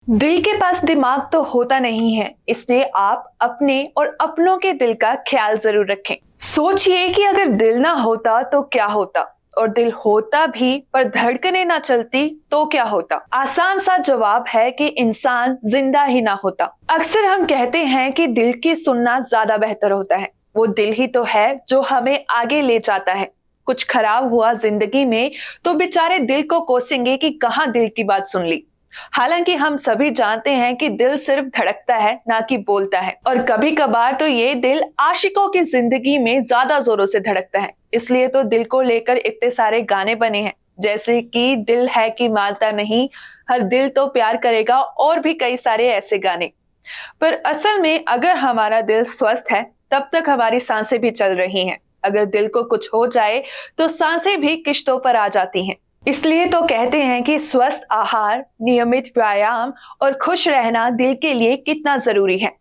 दिल के पास दिमाग तो होता नहीं है, इसलिए आप अपने और अपनों के दिल का ख्याल जरूर रखें। सोचिए कि अगर दिल ना होता तो क्या होता, और दिल होता भी पर धड़कनें ना चलती तो क्या होता। आसान सा जवाब है कि इंसान जिंदा ही ना होता। अक्सर हम कहते हैं कि दिल की सुनना ज्यादा बेहतर होता है। वो दिल ही तो है जो हमें आगे ले जाता है। कुछ खराब हुआ जिंदगी में तो बेचारे दिल को कोसेंगे कि कहाँ दिल की बात सुन ली। हालांकि हम सभी जानते हैं कि दिल सिर्फ धड़कता है, ना कि बोलता है। और कभी कभार तो ये दिल आशिकों की जिंदगी में ज्यादा जोरों से धड़कता है। इसलिए तो दिल को लेकर इतने सारे गाने बने हैं, जैसे कि दिल है कि मानता नहीं, हर दिल तो प्यार करेगा, और भी कई सारे ऐसे गाने। पर असल में अगर हमारा दिल स्वस्थ है तब तक हमारी सांसें भी चल रही हैं। अगर दिल को कुछ हो जाए तो सांसें भी किश्तों पर आ जाती हैं। इसलिए तो कहते हैं कि स्वस्थ आहार, नियमित व्यायाम और खुश रहना दिल के लिए कितना जरूरी है।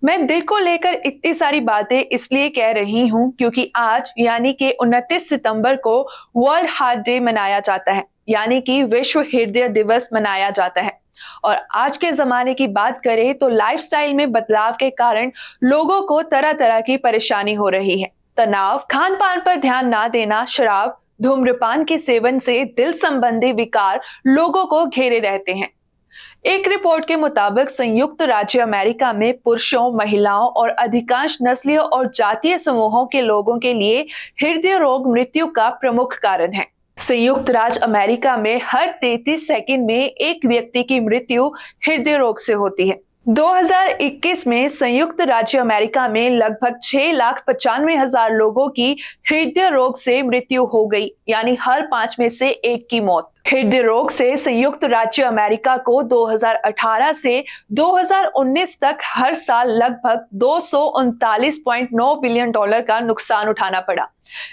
मैं दिल को लेकर इतनी सारी बातें इसलिए कह रही हूँ क्योंकि आज यानी कि 29 सितंबर को वर्ल्ड हार्ट डे मनाया जाता है, यानी कि विश्व हृदय दिवस मनाया जाता है। और आज के जमाने की बात करें तो लाइफस्टाइल में बदलाव के कारण लोगों को तरह तरह की परेशानी हो रही है। तनाव, खान पान पर ध्यान ना देना, शराब, धूम्रपान के सेवन से दिल संबंधी विकार लोगों को घेरे रहते हैं। एक रिपोर्ट के मुताबिक संयुक्त राज्य अमेरिका में पुरुषों, महिलाओं और अधिकांश नस्लीय और जातीय समूहों के लोगों के लिए हृदय रोग मृत्यु का प्रमुख कारण है। संयुक्त राज्य अमेरिका में हर 33 सेकंड में एक व्यक्ति की मृत्यु हृदय रोग से होती है। 2021 में संयुक्त राज्य अमेरिका में लगभग 6,95,000 लोगों की हृदय रोग से मृत्यु हो गई, यानी हर 5 में से एक की मौत। हृदय रोग से संयुक्त राज्य अमेरिका को 2018 से 2019 तक हर साल लगभग $239.9 बिलियन का नुकसान उठाना पड़ा।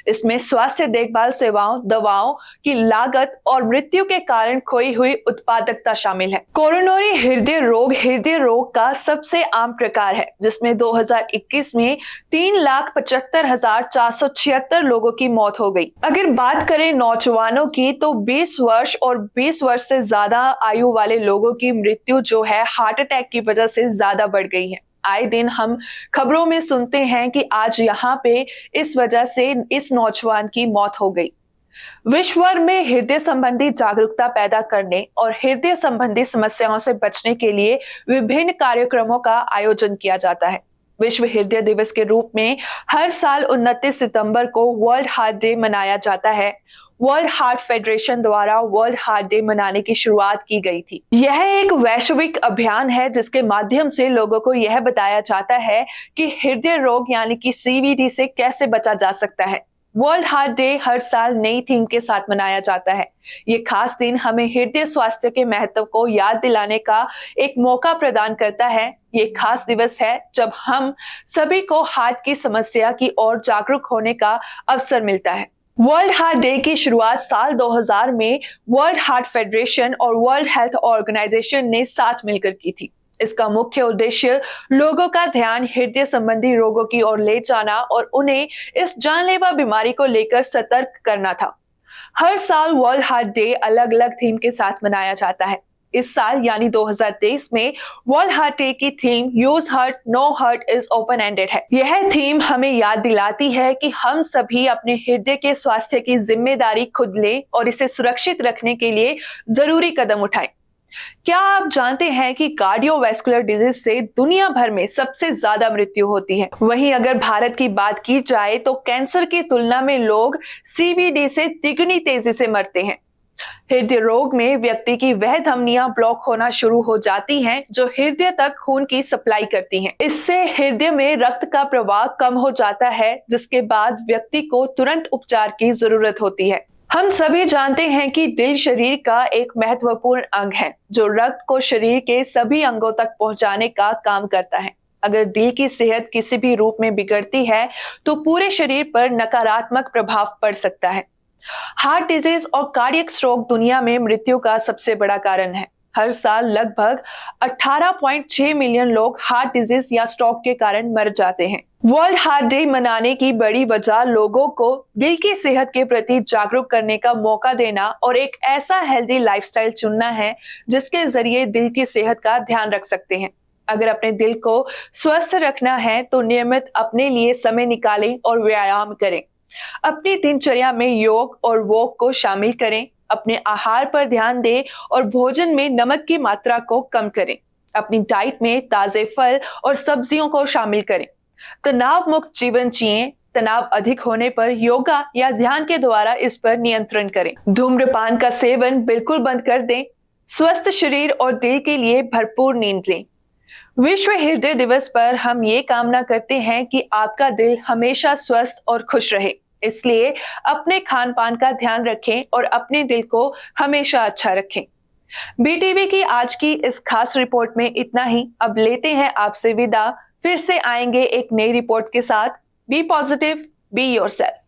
इसमें स्वास्थ्य देखभाल सेवाओं, दवाओं की लागत और मृत्यु के कारण खोई हुई उत्पादकता शामिल है। कोरोनरी हृदय रोग का सबसे आम प्रकार है, जिसमें 2021 में 3,75,476 लोगों की मौत हो गई। अगर बात करें नौजवानों की तो 20 वर्ष और 20 वर्ष से ज्यादा आयु वाले लोगों की मृत्यु जो है हार्ट अटैक की वजह से ज्यादा बढ़ गई है। आए दिन हम खबरों में सुनते हैं कि आज यहाँ पे इस वजह से इस नौजवान की मौत हो गई। विश्व भर में हृदय संबंधी जागरूकता पैदा करने और हृदय संबंधी समस्याओं से बचने के लिए विभिन्न कार्यक्रमों का आयोजन किया जाता है। विश्व हृदय दिवस के रूप में हर साल 29 सितंबर को वर्ल्ड हार्ट डे मनाया जाता है। वर्ल्ड हार्ट फेडरेशन द्वारा वर्ल्ड हार्ट डे मनाने की शुरुआत की गई थी। यह एक वैश्विक अभियान है जिसके माध्यम से लोगों को यह बताया जाता है कि हृदय रोग यानी कि सीवीडी से कैसे बचा जा सकता है। वर्ल्ड हार्ट डे हर साल नई थीम के साथ मनाया जाता है। ये खास दिन हमें हृदय स्वास्थ्य के महत्व को याद दिलाने का एक मौका प्रदान करता है। ये खास दिवस है जब हम सभी को हार्ट की समस्या की ओर जागरूक होने का अवसर मिलता है। वर्ल्ड हार्ट डे की शुरुआत साल 2000 में वर्ल्ड हार्ट फेडरेशन और वर्ल्ड हेल्थ ऑर्गेनाइजेशन ने साथ मिलकर की थी। इसका मुख्य उद्देश्य लोगों का ध्यान हृदय संबंधी रोगों की ओर ले जाना और उन्हें इस जानलेवा बीमारी को लेकर सतर्क करना था। हर साल वर्ल्ड हार्ट डे अलग अलग थीम के साथ मनाया जाता है। इस साल यानी 2023 में वर्ल्ड हार्ट डे की theme use heart know heart is open ended है। यह थीम हमें याद दिलाती है कि हम सभी अपने हृदय के स्वास्थ्य की जिम्मेदारी खुद लें और इसे सुरक्षित रखने के लिए जरूरी कदम उठाएं। क्या आप जानते हैं कि कार्डियोवैस्कुलर डिजीज से दुनिया भर में सबसे ज्यादा मृत्यु होती है? वहीं अगर भारत की बात की जाए तो कैंसर की तुलना में लोग सीवीडी से तिगुनी तेजी से मरते हैं। हृदय रोग में व्यक्ति की वह धमनियां ब्लॉक होना शुरू हो जाती हैं जो हृदय तक खून की सप्लाई करती हैं। इससे हृदय में रक्त का प्रवाह कम हो जाता है, जिसके बाद व्यक्ति को तुरंत उपचार की जरूरत होती है। हम सभी जानते हैं कि दिल शरीर का एक महत्वपूर्ण अंग है जो रक्त को शरीर के सभी अंगों तक पहुंचाने का काम करता है। अगर दिल की सेहत किसी भी रूप में बिगड़ती है तो पूरे शरीर पर नकारात्मक प्रभाव पड़ सकता है। हार्ट डिजीज और कार्डियक स्ट्रोक दुनिया में मृत्यु का सबसे बड़ा कारण है। हर साल लगभग 18.6 मिलियन लोग हार्ट डिजीज या स्ट्रोक के कारण मर जाते हैं। वर्ल्ड हार्ट डे मनाने की बड़ी वजह लोगों को दिल की सेहत के प्रति जागरूक करने का मौका देना और एक ऐसा हेल्दी लाइफस्टाइल चुनना है जिसके जरिए दिल की सेहत का ध्यान रख सकते हैं। अगर अपने दिल को स्वस्थ रखना है तो नियमित अपने लिए समय निकालें और व्यायाम करें। अपनी दिनचर्या में योग और वॉक को शामिल करें। अपने आहार पर ध्यान दें और भोजन में नमक की मात्रा को कम करें। अपनी डाइट में ताजे फल और सब्जियों को शामिल करें। तनाव मुक्त जीवन जिएं। तनाव अधिक होने पर योगा या ध्यान के द्वारा इस पर नियंत्रण करें। धूम्रपान का सेवन बिल्कुल बंद कर दें। स्वस्थ शरीर और दिल के लिए भरपूर नींद लें। विश्व हृदय दिवस पर हम ये कामना करते हैं कि आपका दिल हमेशा स्वस्थ और खुश रहे। इसलिए अपने खान पान का ध्यान रखें और अपने दिल को हमेशा अच्छा रखें। बीटीवी की आज की इस खास रिपोर्ट में इतना ही। अब लेते हैं आपसे विदा। फिर से आएंगे एक नई रिपोर्ट के साथ। Be positive, be yourself.